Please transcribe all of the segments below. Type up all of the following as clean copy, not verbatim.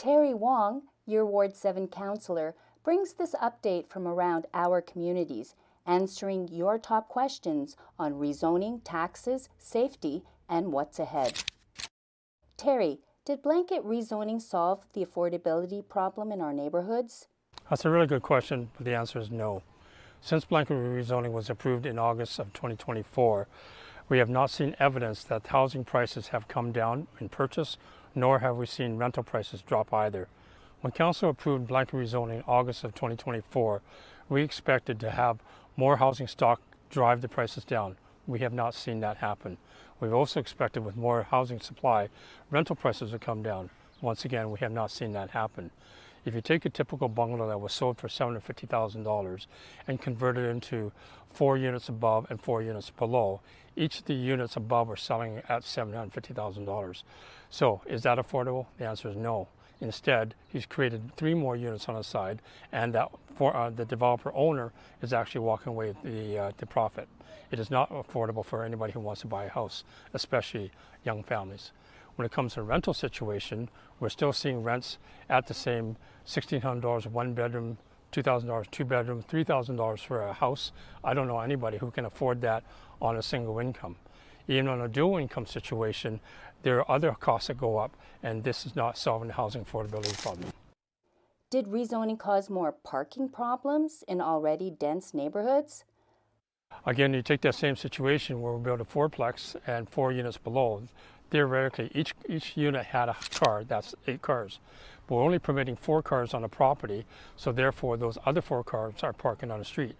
Terry Wong, your Ward 7 councillor, brings this update from around our communities, answering your top questions on rezoning, taxes, safety, and what's ahead. Terry, did blanket rezoning solve the affordability problem in our neighborhoods? That's a really good question, but the answer is no. Since blanket rezoning was approved in August of 2024, we have not seen evidence that housing prices have come down in purchase, nor have we seen rental prices drop either. When Council approved blanket rezoning in August of 2024, we expected to have more housing stock drive the prices down. We have not seen that happen. We've also expected with more housing supply, rental prices would come down. Once again, we have not seen that happen. If you take a typical bungalow that was sold for $750,000 and convert it into 4 units above and 4 units below, each of the units above are selling at $750,000. So is that affordable? The answer is no. Instead, he's created 3 more units on the side, and that the developer owner is actually walking away with the profit. It is not affordable for anybody who wants to buy a house, especially young families. When it comes to a rental situation, we're still seeing rents at the same $1,600 one bedroom, $2,000 two bedroom, $3,000 for a house. I don't know anybody who can afford that on a single income. Even on a dual income situation, there are other costs that go up, and this is not solving the housing affordability problem. Did rezoning cause more parking problems in already dense neighborhoods? Again, you take that same situation where we build a fourplex and 4 units below. Theoretically, each unit had a car, that's 8 cars. But we're only permitting 4 cars on a property, so therefore those other 4 cars are parking on the street.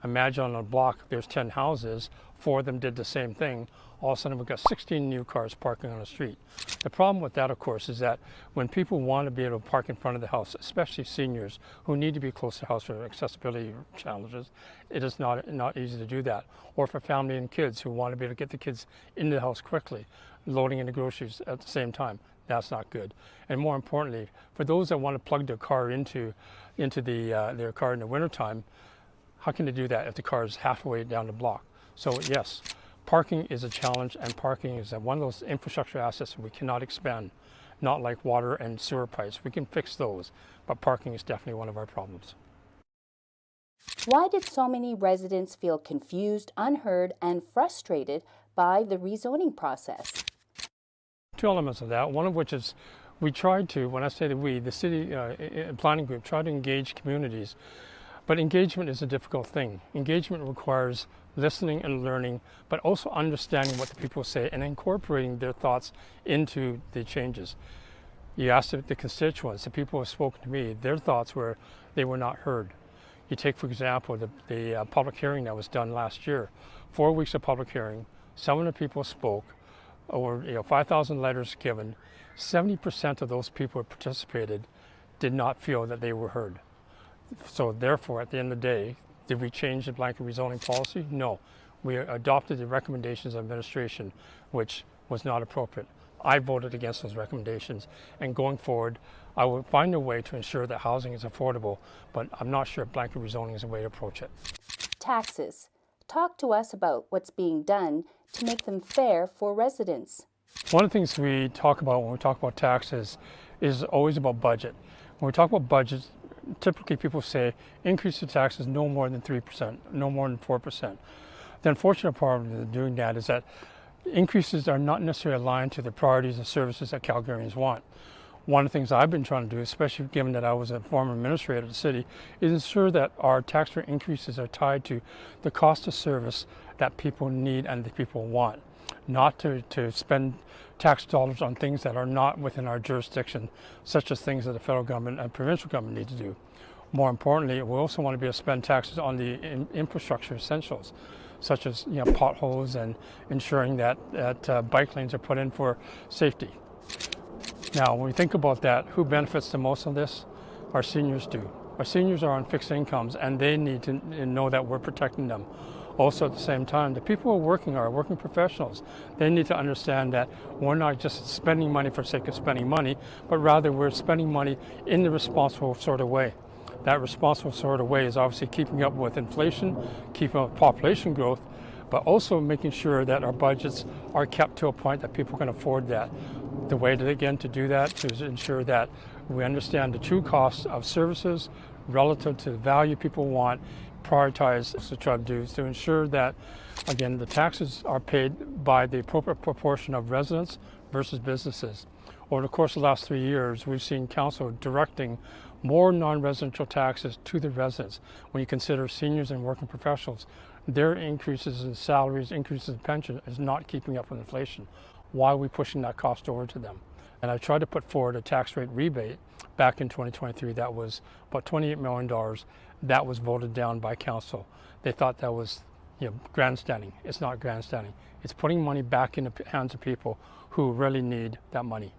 Imagine on a block there's 10 houses, 4 of them did the same thing. All of a sudden we've got 16 new cars parking on the street. The problem with that, of course, is that when people want to be able to park in front of the house, especially seniors who need to be close to the house for accessibility challenges, it is not easy to do that. Or for family and kids who want to be able to get the kids into the house quickly, loading in the groceries at the same time. That's not good. And more importantly, for those that want to plug their car into their car in the wintertime, how can they do that if the car is halfway down the block? So yes, parking is a challenge, and parking is one of those infrastructure assets we cannot expand. Not like water and sewer pipes. We can fix those, but parking is definitely one of our problems. Why did so many residents feel confused, unheard, and frustrated by the rezoning process? 2 elements of that, one of which is we tried to, when I say that we, the city planning group tried to engage communities, but engagement is a difficult thing. Engagement requires listening and learning, but also understanding what the people say and incorporating their thoughts into the changes. You asked the constituents, the people who have spoken to me, their thoughts were they were not heard. You take, for example, the public hearing that was done last year. 4 weeks of public hearing, 700 people spoke, over 5,000 letters given. 70% of those people who participated did not feel that they were heard. So therefore, at the end of the day, did we change the blanket rezoning policy? No. We adopted the recommendations of administration, which was not appropriate. I voted against those recommendations, and going forward, I will find a way to ensure that housing is affordable, but I'm not sure blanket rezoning is a way to approach it. Taxes. Talk to us about what's being done to make them fair for residents. One of the things we talk about when we talk about taxes is always about budget. When we talk about budgets, typically people say increase the taxes no more than 3%, no more than 4%. The unfortunate part of doing that is that increases are not necessarily aligned to the priorities and services that Calgarians want. One of the things I've been trying to do, especially given that I was a former administrator of the city, is ensure that our tax rate increases are tied to the cost of service that people need and that people want, not to spend tax dollars on things that are not within our jurisdiction, such as things that the federal government and provincial government need to do. More importantly, we also want to be able to spend taxes on the infrastructure essentials, such as potholes and ensuring that bike lanes are put in for safety. Now, when we think about that, who benefits the most of this? Our seniors do. Our seniors are on fixed incomes, and they need to know that we're protecting them. Also, at the same time, the people who are working professionals. They need to understand that we're not just spending money for the sake of spending money, but rather we're spending money in the responsible sort of way. That responsible sort of way is obviously keeping up with inflation, keeping up with population growth, but also making sure that our budgets are kept to a point that people can afford that. The way to, again, to do that is ensure that We understand the true cost of services relative to the value people want, prioritize to try to do to ensure that, again, the taxes are paid by the appropriate proportion of residents versus businesses. Over the course of the last 3 years, we've seen council directing more non-residential taxes to the residents. When you consider seniors and working professionals, their increases in salaries, increases in pension is not keeping up with inflation. Why are we pushing that cost over to them? And I tried to put forward a tax rate rebate back in 2023 that was about $28 million. That was voted down by council. They thought that was, grandstanding. It's not grandstanding. It's putting money back in the hands of people who really need that money.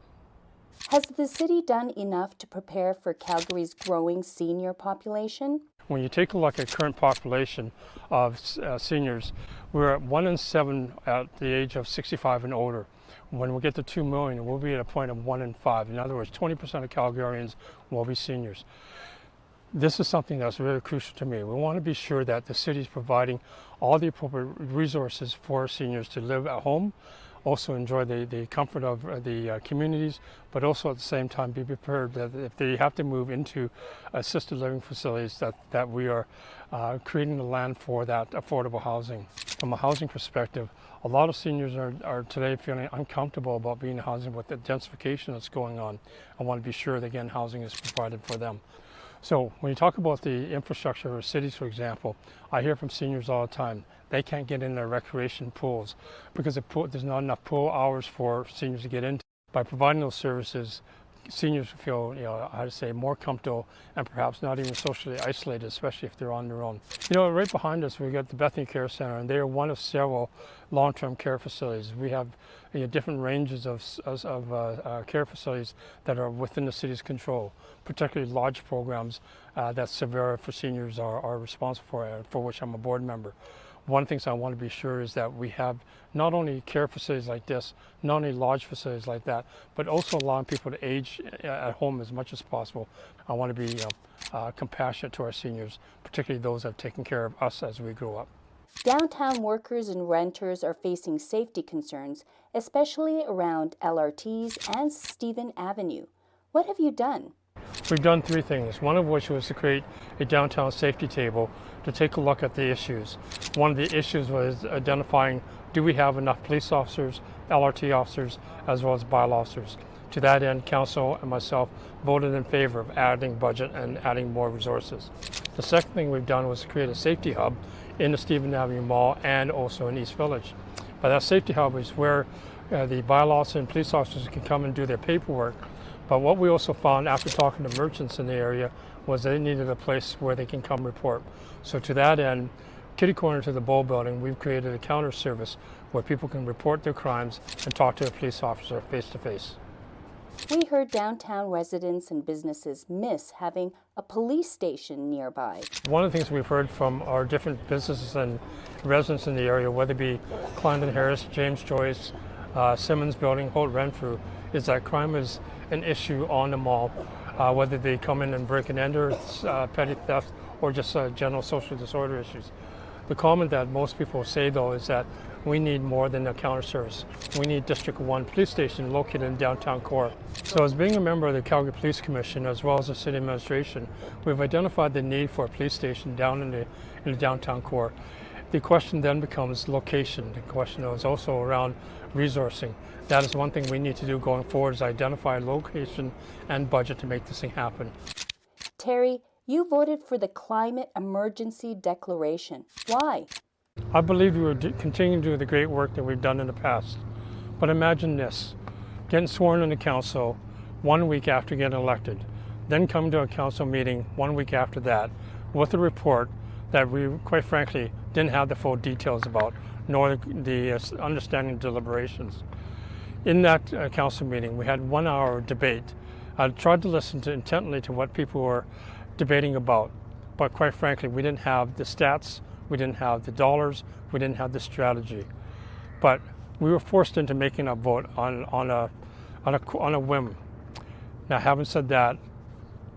Has the city done enough to prepare for Calgary's growing senior population? When you take a look at current population of seniors, we're at 1 in 7 at the age of 65 and older. When we get to 2 million, we'll be at a point of 1 in 5. In other words, 20% of Calgarians will be seniors. This is something that's really crucial to me. We want to be sure that the city is providing all the appropriate resources for seniors to live at home, also enjoy the comfort of the communities, but also at the same time be prepared that if they have to move into assisted living facilities, that we are creating the land for that affordable housing. From a housing perspective, a lot of seniors are today feeling uncomfortable about being in housing with the densification that's going on. I want to be sure that, again, housing is provided for them. So when you talk about the infrastructure of cities, for example, I hear from seniors all the time, they can't get in their recreation pools because there's not enough pool hours for seniors to get into. By providing those services, seniors feel, more comfortable and perhaps not even socially isolated, especially if they're on their own. Right behind us, we've got the Bethany Care Center, and they are one of several long-term care facilities. We have different ranges of care facilities that are within the city's control, particularly lodge programs that Severa for seniors are responsible for which I'm a board member. One of the things I want to be sure is that we have not only care facilities like this, not only lodge facilities like that, but also allowing people to age at home as much as possible. I want to be compassionate to our seniors, particularly those that have taken care of us as we grow up. Downtown workers and renters are facing safety concerns, especially around LRTs and Stephen Avenue. What have you done? We've done 3 things, one of which was to create a downtown safety table to take a look at the issues. One of the issues was identifying, do we have enough police officers, LRT officers, as well as bylaw officers? To that end, council and myself voted in favor of adding budget and adding more resources. The second thing we've done was to create a safety hub in the Stephen Avenue Mall and also in East Village. But that safety hub is where the bylaw officers and police officers can come and do their paperwork. But what we also found after talking to merchants in the area was they needed a place where they can come report. So to that end, kitty corner to the Bowl Building, we've created a counter service where people can report their crimes and talk to a police officer face to face. We heard downtown residents and businesses miss having a police station nearby. One of the things we've heard from our different businesses and residents in the area, whether it be Clarendon Harris, James Joyce, Simmons Building, Holt Renfrew, is that crime is an issue on the mall, whether they come in and break and enter, petty theft, or just general social disorder issues. The comment that most people say, though, is that we need more than a counter service. We need District 1 police station located in downtown core. So as being a member of the Calgary Police Commission, as well as the city administration, we've identified the need for a police station down in the downtown core. The question then becomes location. The question is also around resourcing. That is one thing we need to do going forward, is identify location and budget to make this thing happen. Terry, you voted for the Climate Emergency Declaration. Why? I believe we will continue to do the great work that we've done in the past. But imagine this, getting sworn into council 1 week after getting elected, then come to a council meeting 1 week after that with a report that we, quite frankly, didn't have the full details about, nor the understanding of deliberations. In that council meeting, we had 1 hour debate. I tried to listen intently to what people were debating about, but quite frankly, we didn't have the stats, we didn't have the dollars, we didn't have the strategy. But we were forced into making a vote on a whim. Now, having said that,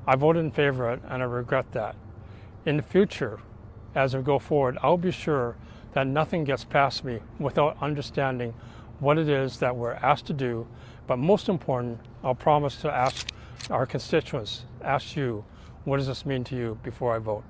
I voted in favor of it, and I regret that. In the future, as we go forward, I'll be sure that nothing gets past me without understanding what it is that we're asked to do. But most important, I'll promise to ask our constituents, ask you, what does this mean to you before I vote?